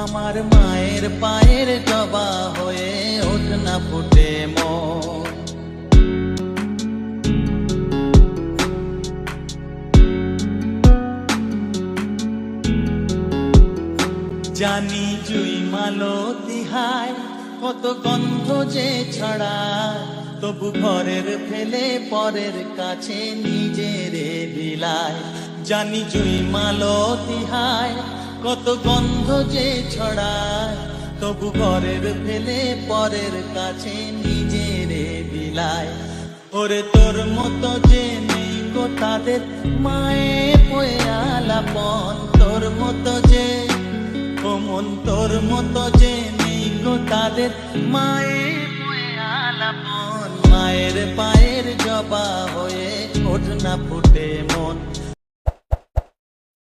আমার মায়ের পায়ের জবা হয়ে ওঠ না ফুটে মন। জানি জুই মালতী হায় কত গন্ধ যে ছড়ায়, তবু ঘরের ফেলে পরের কাছে নিজের বিলায়। জানি জুই মালতী হায় কত গন্ধ যে ছড়ায়, তবু ঘরের ফেলে পরের কাছে নিজের বিলায়। ওরে তোর মতো যে নেই গো তাদের মায়ে পয়ে আলাপন, তোর মতো যে ও মন তোর মতো যে নেই গো তাদের মায়ে পয়ে আলাপন। মায়ের পায়ের জবা হয়ে ওঠ না ফুটে মন।